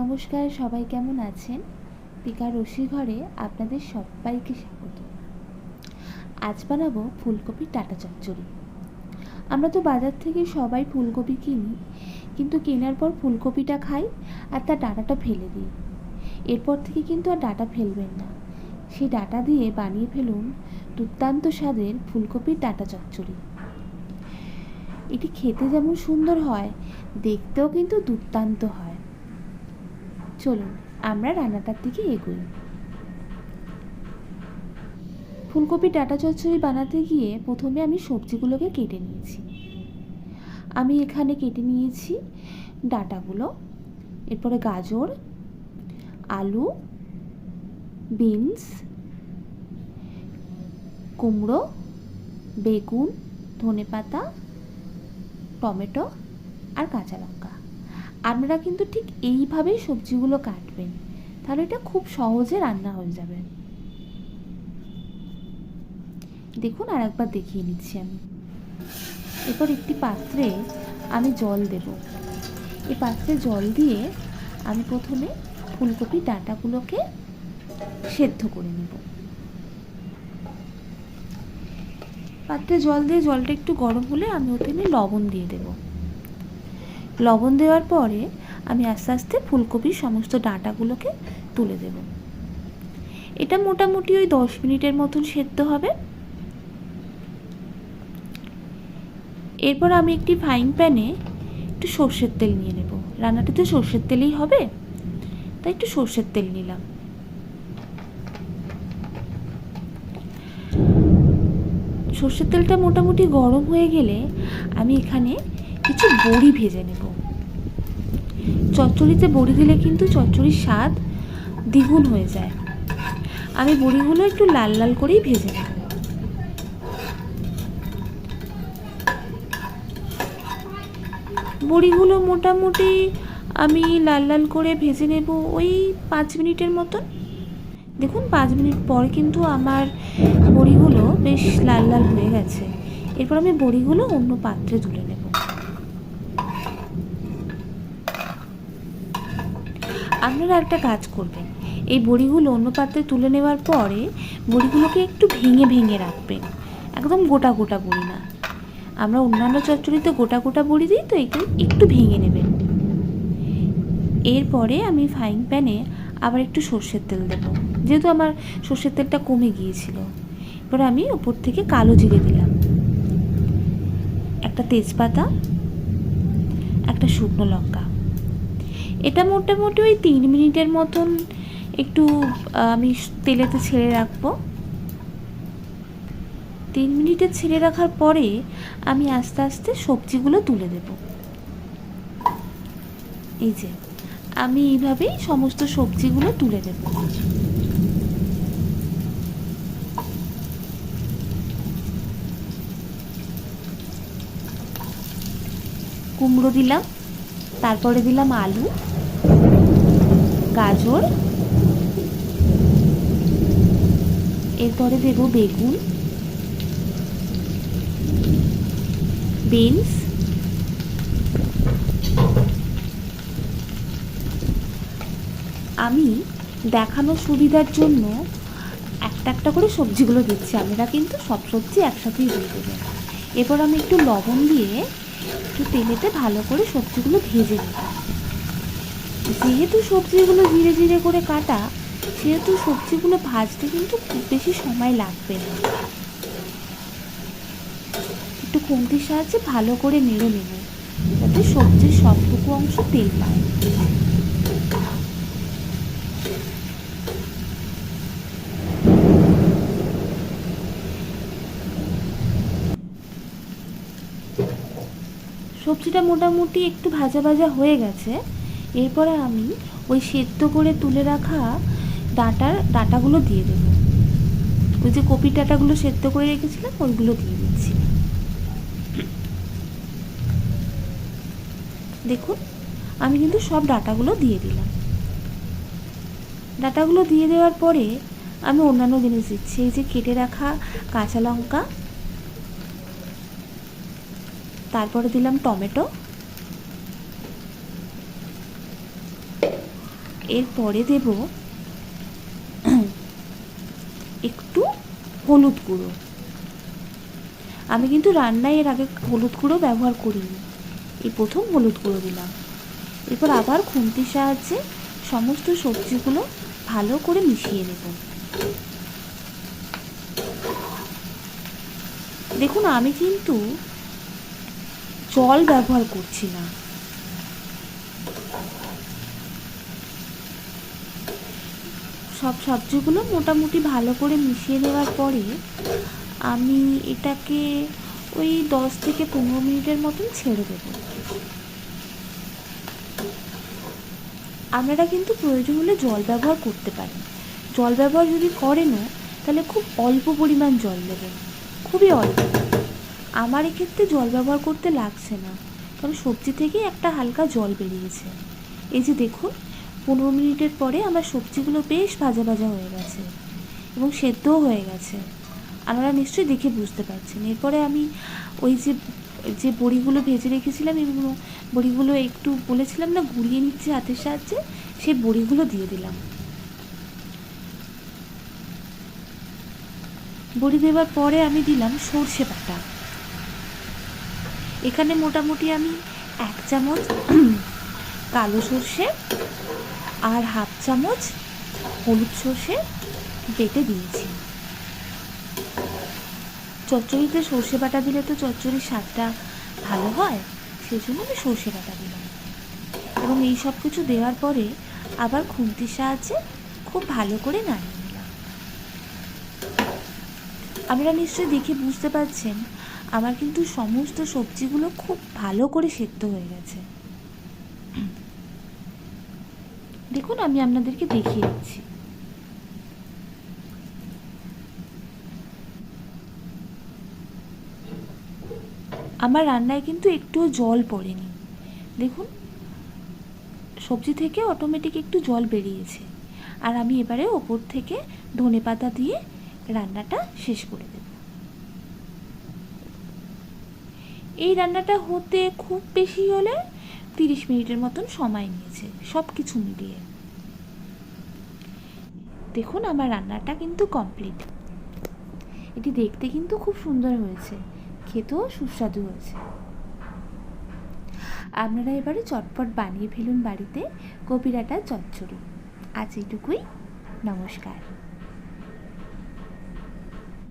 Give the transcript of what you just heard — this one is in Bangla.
নমস্কার, সবাই কেমন আছেন? পিকা রসি ঘরে আপনাদের সবাইকে স্বাগত। আজ বানাবো ফুলকপির ডাঁটা চচ্চড়ি। আমরা তো বাজার থেকে সবাই ফুলকপি কিনি, কিন্তু কেনার পর ফুলকপিটা খাই আর তার ডাঁটাটা ফেলে দিই। এরপর থেকে কিন্তু আর ডাঁটা ফেলবেন না, সেই ডাঁটা দিয়ে বানিয়ে ফেলুন দুর্দান্ত স্বাদের ফুলকপির ডাঁটা চচ্চড়ি। এটি খেতে যেমন সুন্দর হয়, দেখতেও কিন্তু দুর্দান্ত হয়। চলুন আমরা রান্নাটার দিকে এগোই। ফুলকপি ডাঁটা চচ্চড়ি বানাতে গিয়ে প্রথমে আমি সবজিগুলোকে কেটে নিয়েছি। আমি এখানে কেটে নিয়েছি ডাঁটাগুলো, এরপরে গাজর, আলু, বিনস, কুমড়ো, বেগুন, ধনেপাতা, টমেটো আর কাঁচা লঙ্কা। আপনারা কিন্তু ঠিক এইভাবেই সবজিগুলো কাটবেন, তাহলে এটা খুব সহজে রান্না হয়ে যাবে। দেখুন আর একবার দেখিয়ে নিচ্ছি আমি। এরপর একটি পাত্রে আমি জল দেব। এই পাত্রে জল দিয়ে আমি প্রথমে ফুলকপি ডাঁটাগুলোকে সেদ্ধ করে নেব। পাত্রে জল দিয়ে জলটা একটু গরম হলে আমি ওখানে লবণ দিয়ে দেব। লবণ দেওয়ার পরে আমি আস্তে আস্তে ফুলকপির সমস্ত ডাঁটাগুলোকে তুলে দেব। এটা মোটামুটি ওই 10 মিনিটের মতন সেদ্ধ হবে। এরপর আমি একটি ফ্রাইং প্যানে একটু সর্ষের তেল নিয়ে নেব। রান্নাটা তো সর্ষের তেলেই হবে, তাই একটু সর্ষের তেল নিলাম। সর্ষের তেলটা মোটামুটি গরম হয়ে গেলে আমি এখানে কিছু বড়ি ভেজে নেব। চচ্চড়িতে বড়ি দিলে কিন্তু চচ্চড়ির স্বাদ দ্বিগুণ হয়ে যায়। আমি বড়িগুলো একটু লাল লাল করেই ভেজে নেব। বড়িগুলো মোটামুটি আমি লাল লাল করে ভেজে নেব ওই 5 মিনিটের মতন। দেখুন 5 মিনিট পর কিন্তু আমার বড়িগুলো বেশ লাল লাল হয়ে গেছে। এরপর আমি বড়িগুলো অন্য পাত্রে তুলে নেব। আপনারা একটা কাজ করবেন, এই বড়িগুলো অন্য পাত্রে তুলে নেওয়ার পরে বড়িগুলোকে একটু ভেঙে ভেঙে রাখবেন, একদম গোটা গোটা বড়ি না। আমরা অন্যান্য চচ্চড়িতে গোটা গোটা বড়ি দিই, তো একটু ভেঙে নেবেন। এরপরে আমি ফ্রাইং প্যানে আবার একটু সর্ষের তেল দেবো, যেহেতু আমার সর্ষের তেলটা কমে গিয়েছিল। এবার আমি উপর থেকে কালো জিরে দিলাম, একটা তেজপাতা, একটা শুকনো লঙ্কা। এটা মোটামুটি ওই 3 মিনিটের মতন একটু আমি তেলেতে ছেড়ে রাখবো। 3 মিনিটে ছেড়ে রাখার পরে আমি আস্তে আস্তে সবজিগুলো তুলে দেব। এই যে আমি এইভাবেই সমস্ত সবজিগুলো তুলে দেব। কুমড়ো দিলাম, তারপরে দিলাম আলু, গাজর, এরপরে দেব বেগুন, বিনস, আমি দেখানোর সুবিধার জন্য একটা একটা করে সবজিগুলো দিচ্ছি, আপনারা কিন্তু সব সবজি একসাথেই দিয়ে দেবেন। এরপর আমি একটু লবণ দিয়ে একটু তেলেতে ভালো করে সবজিগুলো ভেজে নেব। যেহেতু সবজিগুলো ধীরে ধীরে করে কাটা, সেহেতু সবজিগুলো ভাজতে কিন্তু খুব বেশি সময় লাগবে না। একটু খুন্তির সাহায্যে ভালো করে নেড়ে নেব, যাতে সবজির সবটুকু অংশ তেল পায়। সবজিটা মোটামুটি একটু ভাজা ভাজা হয়ে গেছে। এরপরে আমি ওই সেদ্ধ করে তুলে রাখা ডাঁটাগুলো দিয়ে দেবো। ওই যে কপির ডাঁটাগুলো সেদ্ধ করে রেখেছিলাম, ওইগুলো দিয়ে দিচ্ছি। দেখুন আমি কিন্তু সব ডাঁটাগুলো দিয়ে দিলাম। ডাঁটাগুলো দিয়ে দেওয়ার পরে আমি অন্যান্য জিনিস দিচ্ছি। এই যে কেটে রাখা কাঁচা লঙ্কা, তারপরে দিলাম টমেটো, এরপরে দেব একটু হলুদ গুঁড়ো। আমি কিন্তু রান্নায় এর আগে হলুদ গুঁড়ো ব্যবহার করিনি, এই প্রথম হলুদ গুঁড়ো দিলাম। এরপর আবার খুন্তির সাহায্যে সমস্ত সবজিগুলো ভালো করে মিশিয়ে নেব। দেখুন, আমি কিন্তু জল ব্যবহার করছি না। সব সবজিগুলো মোটামুটি ভালো করে মিশিয়ে নেওয়ার পরে আমি এটাকে ওই 10 থেকে 15 মিনিটের মতন ছেড়ে দেব। আপনারা কিন্তু প্রয়োজন হলে জল ব্যবহার করতে পারেন। জল ব্যবহার যদি করেনও তাহলে খুব অল্প পরিমাণ জল দেবেন, খুবই অল্প। আমার এক্ষেত্রে জল ব্যবহার করতে লাগছে না, কারণ সবজি থেকেই একটা হালকা জল বেরিয়েছে। এই যে দেখুন, 15 মিনিটের পরে আমার সবজিগুলো বেশ ভাজা ভাজা হয়ে গেছে এবং সেদ্ধও হয়ে গেছে। আপনারা নিশ্চয়ই দেখে বুঝতে পারছেন। এরপরে আমি ওই যে বড়িগুলো ভেজে রেখেছিলাম, এগুলো বড়িগুলো একটু বলেছিলাম না গুঁড়িয়ে নিচ্ছি হাতের সাহায্যে, সেই বড়িগুলো দিয়ে দিলাম। বড়ি দেওয়ার পরে আমি দিলাম সর্ষে বাটা। এখানে মোটামুটি আমি 1 চামচ কালো সর্ষে আর 1/2 চামচ হলুদ সর্ষে বেটে দিয়েছি। চচ্চড়িতে সর্ষে বাটা দিলে তো চচ্চড়ির স্বাদটা ভালো হয়, সেই জন্য আমি সর্ষে বাটা দিলাম। এবং এই সব কিছু দেওয়ার পরে আবার খুন্তির সাহায্যে খুব ভালো করে নাড়িয়ে নিলাম। আপনারা নিশ্চয়ই দেখে বুঝতে পারছেন আমার কিন্তু সমস্ত সবজিগুলো খুব ভালো করে সেদ্ধ হয়ে গেছে। দেখুন, আমি আপনাদেরকে দেখিয়ে দিচ্ছি। আমার রান্নায় কিন্তু একটুও জল পড়েনি। দেখুন, সবজি থেকে অটোমেটিক একটু জল বেরিয়েছে। আর আমি এবারে ওপর থেকে ধনেপাতা দিয়ে রান্নাটা শেষ করে দেব। এই রান্নাটা হতে খুব বেশি হলে 30 মিনিটের মতন সময় নিয়েছে সব কিছু মিলিয়ে। দেখুন, আমার রান্নাটা কিন্তু কমপ্লিট। এটি দেখতে কিন্তু খুব সুন্দর হয়েছে, খেতেও সুস্বাদু হয়েছে। আপনারা এবারে চটপট বানিয়ে ফেলুন বাড়িতে কপি ডাঁটার চচ্চড়ি। আজ এইটুকুই। নমস্কার।